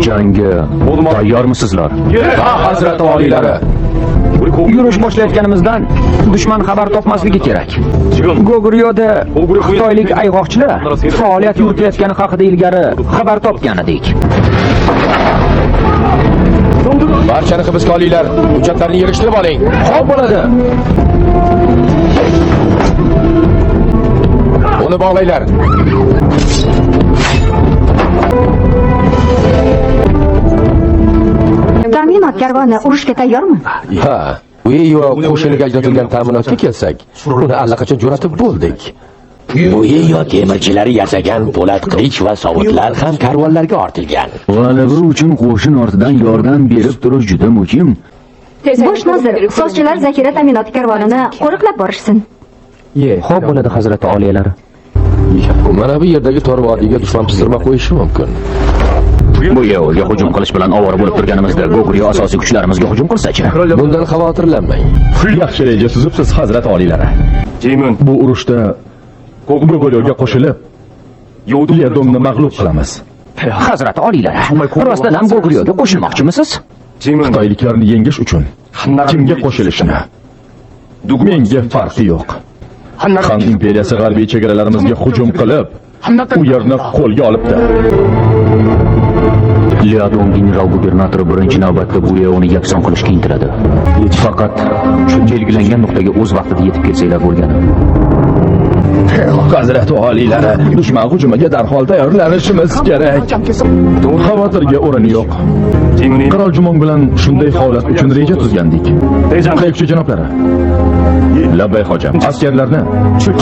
Jangga tayyormisizlar? Ha, hazrati oliylari. Yurish boshlayotganimizdan dushman xabar topmasligi kerak. Goguryoda xitoylik ayg'oqchilar faoliyat yuritayotgani haqida ilgari xabar topgan edik. Barchani hibsga olinglar. Hujjatlarni yig'ishtirib oling. Xo'p bo'ladi. Uni bog'laylar. Ta'minot karvoni urushga tayyormi? Ha, Ueyo qo'shiniga ajratilgan ta'minotga kelsak, uni allaqachon jo'natib bo'ldik. Ueyo temirchilari yasagan po'lat qilich va sovutlar ham karvonlarga ortilgan. G'alaba uchun qo'shin ortidan yordam berib turish juda muhim. Bosh nozir, so'zchilar zaxira ta'minoti karvonini qo'riqlab borishsin. Xo'p bo'ladi, hazrati oliylari. Mana bu yerdagi tor vodiyga dushman pizdirma qo'yishi mumkin. Bu yerga hujum qilish bilan ovora bo'lib turganimizda Goguryo asosiy kuchlarimizga hujum qilsa-chi? Bundan xavotirlanmang. Yaxshi reja tuzibsiz, hazrat oliylari. Bu urushda Goguryoga qo'shilib, Yedonni mag'lub qilamiz. Hazrati oliylari, rostdan ham Goguryoga qo'shilmoqchimisiz? Xitoyliklarni yengish uchun kimga qo'shilishni menga farqi yo'q. Han imperiyasi g'arbiy chegaralarimizga hujum qilib, u yerni qo'lga olibdi. Liadon general-gubernatori birinchi navbatda bu yerni yakson qilishga intiladi. Faqat belgilangan nuqtaga o'z vaqtida yetib kelsanglar bo'lgani. Hazrati oliylari, dushman hujumiga darhol tayyorlanishimiz kerak. Xavotirga o'rin yo'q. Qirol Jumon bilan shunday holat uchun reja tuzgandik. Qayiqchi janoblari. Labbay hojam, askarlarni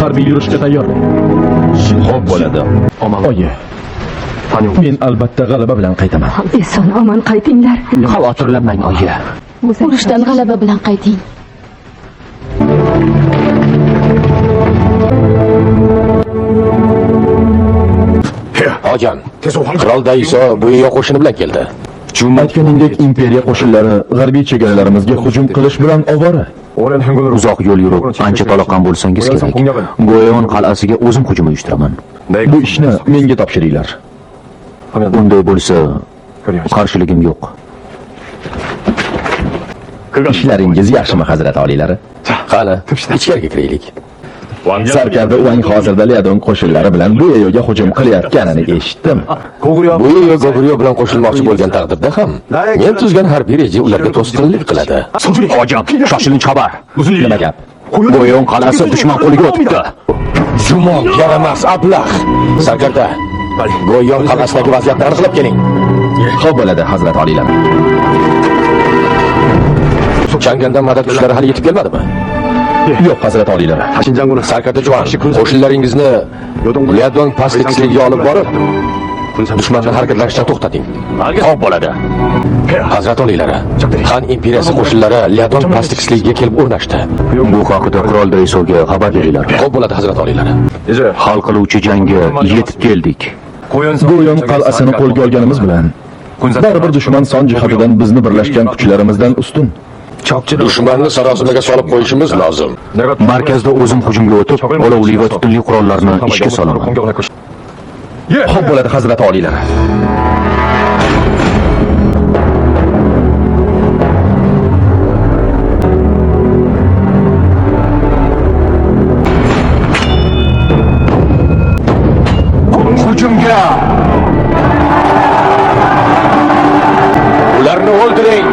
harbiy yurishga tayyorlang. Xo'p bo'ladi. Oyi. Men albatta g'alaba bilan qaytaman. Eson omon qaytinglar. Xavotirlanmang, oyi. Urushdan g'alaba bilan qayting. Hojam, qirol Daiso Bueyo qo'shini bilan keldi. Aytganingdek, imperiya qo'shinlari g'arbiy chegaralarimizga hujum qilish bilan ovora. Uzoq yo'l yurib, ancha toliqqan bo'lsangiz kerak. Go'yon qal'asiga o'zim hujum uyushtiraman. Bu ishni menga topshiringlar. Bunday bo'lsa, qarshiligim yo'q. Ishlaringiz yaxshimi, hazrat oliylari? Qani, ichkariga kiraylik. Sarkarda Uang hozirda Liadon qo'shinlari bilan bu yerga hujum qilayotganini eshitdim. Bueyo Goguryo bilan qo'shilmoqchi bo'lgan taqdirda ham men tuzgan harbiy reja ularga to'sqinlik qiladi. Hojam, shoshilinch xabar. Nima gap? Go'yon qal'asi dushman qo'liga o'tibdi. Jumon yaramas ablah. Sarkarda Go'yon qal'asidagi vaziyatni aniqlab keling. Xo'p bo'ladi, hazrat oliylari. Changandan madad kuchlari hali yetib kelmadimi? Yo'q, hazrat oliylari. Sarkarda Juan, qo'shinlaringizni Liadon pastliksiga olib borib, dushmanni harakatlanishdan to'xtating. Xo'p bo'ladi. Hazrat oliylari, Han imperiyasi qo'shinlari Liadon pastliksiga kelib o'rnashdi. Bu haqida qirol Daisoga xabar beringlar. Xo'p bo'ladi, hazrat oliylari. Hal qiluvchi jangga yetib keldik. Go'yon qal'asini qo'lga olganimiz bilan baribir dushman son jihatidan bizni birlashgan kuchlarimizdan ustun. Dushmanni sarosimaga solib qo'yishimiz lozim. Markazda o'zim hujumga o'tib, olovli va tutunli qurollarni ishga solaman. Xo'p bo'ladi, hazrat oliylari. Hujumga! Ularni o'ldiring!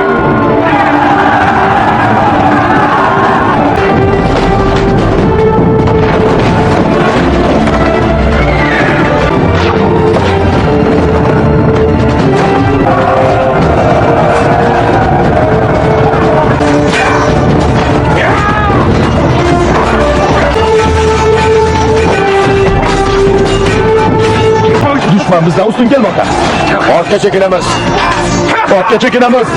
Dushman bizdan ustun kelmoqda. Ortga chekinamiz. Ortga chekinamiz.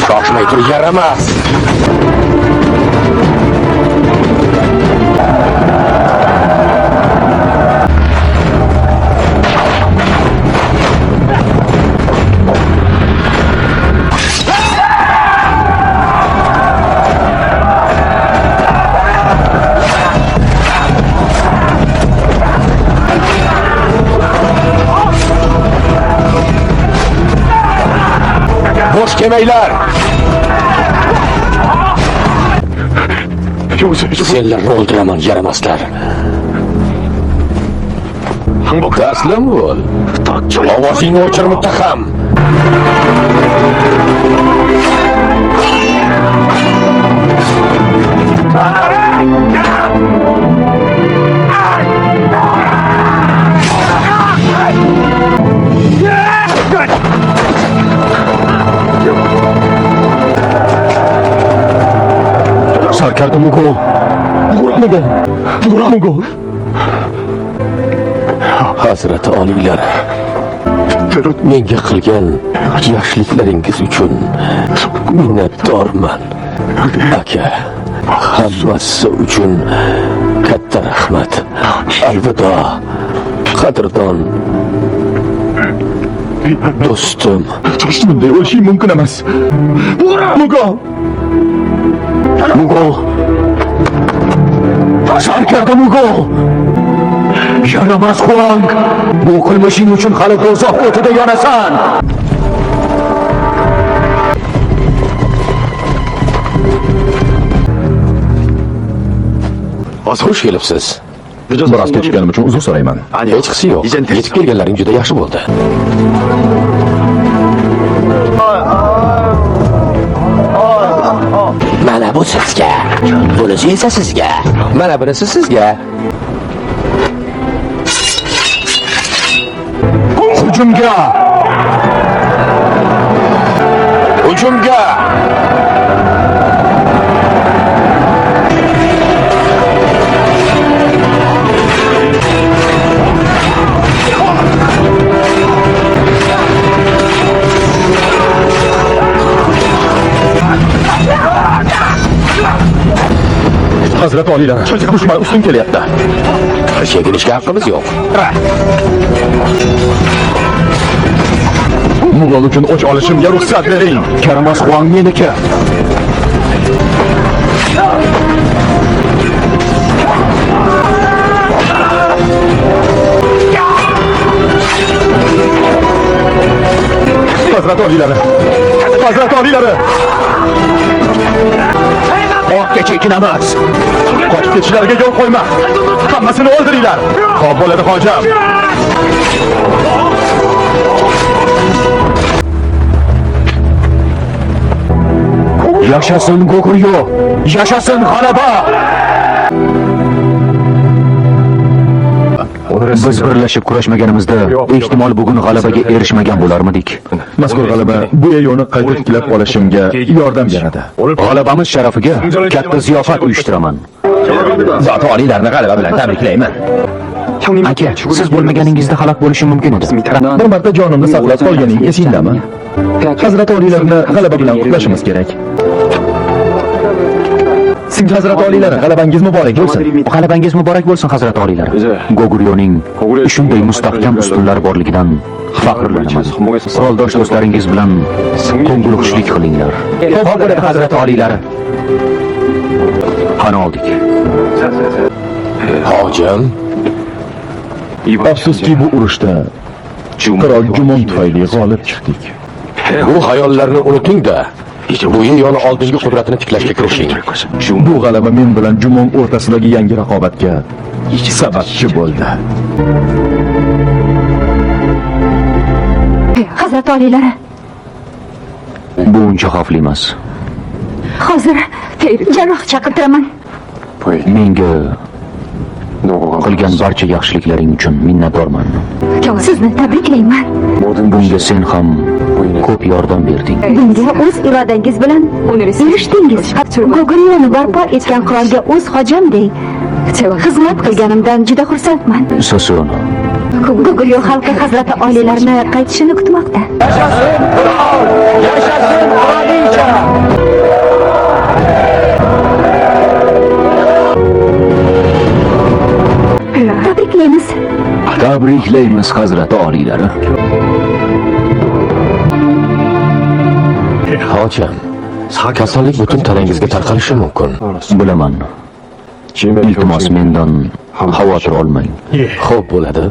Shoshmay tur, yaramas. kelmanglar. Senlarni o'ldiraman, yaramaslar. Taslim bo'l. Ovozingni o'chir, muttaham. Sarkarda Mugol. Mugol. Hazrati oliylar, menga qilgan yaxshiliklaringiz uchun minnatdorman. Aka, hammasi uchun katta rahmat. Alvido, qadrdon do'stim. Bunday o'lishing mumkin emas. Mugol. Mugol. Sarkarda Mugol. Yaramas Huang. Bu qilmishing uchun hali do'zax o'tida yonasan. Xush kelibsiz. Biroz kechikkanim uchun uzr so'rayman. Hech qisi yo'q. Yetib kelganlaring juda yaxshi bo'ldi. Mana bu sizga. Bunisi esa sizga. Mana bunisi sizga. Hujumga! Hujumga! Hazrat oliylar, dushman ustun kelyapti. Chekinishga haqqimiz yo'q. Mugol uchun o'ch olishimga ruxsat bering. Yaramas Huang meniki. Hazrat oliylari. Hazrat oliylari. Oqqa chekinamiz. Qochib ketishlariga yo'l qo'yma. Hammasini o'ldiringlar. Xo'p bo'ladi, hojam. Yashasin Goguryo. Yashasin g'alaba. Biz birlashib kurashmaganimizda ehtimol bugun g'alabaga erishmagan bo'larmidik. Mazkur g'alaba bu yoni qayta tiklab olishimga yordam beradi. G'alabamiz sharafiga katta ziyofat uyushtiraman. Zot oliylarni g'alaba bilan tabriklayman. Aka, siz bo'lmaganingizda halok bo'lishim mumkin edi. Bir marta jonimni saqlab qolganing esingdami? Hazrat oliylarni g'alaba bilan qutlashimiz kerak. Sizga Hazrat oliylar, g'alabangiz muborak bo'lsin. G'alabangiz muborak bo'lsin, Hazrat oliylar. Goguryoning shunday mustahkam ustunlari borligidan faxrlanaman. Quroldosh do'stlaringiz bilan ko'ngilxushlik qilinglar. Xo'p bo'ladi, Hazrat oliylar. Qani oldik. Hojam, Afsuski bu urushda qirol Jumon tufayli g'olib chiqdik. bu xayollarni unuting-da. Bu yoni oldingi qudratini tiklashga kirishing. Bu g'alaba men bilan Jumon o'rtasidagi yangi raqobatga sababchi bo'ldi. Hazrat oliylari, Bu uncha xavfli emas. hozir jarroh chaqirtiraman. Menga qilgan barcha yaxshiliklaring uchun minnatdorman. Sizni tabriklayman. Bunga sen ham ko'p yordam berding. Bunga o'z irodangiz bilan erishdingiz. Goguryoni barpo etgan qirolga o'z hojamdek xizmat qilganimdan juda xursandman. So'son. Goguryo xalqi hazrati oliylarni qaytishini kutmoqda. Tabriklaymiz. Tabriklaymiz, Hazrati oliylari. Hojam, kasallik butun tanangizga tarqalishi mumkin. Bilaman. Iltimos mendan xavotir olmang. Xo'p bo'ladi.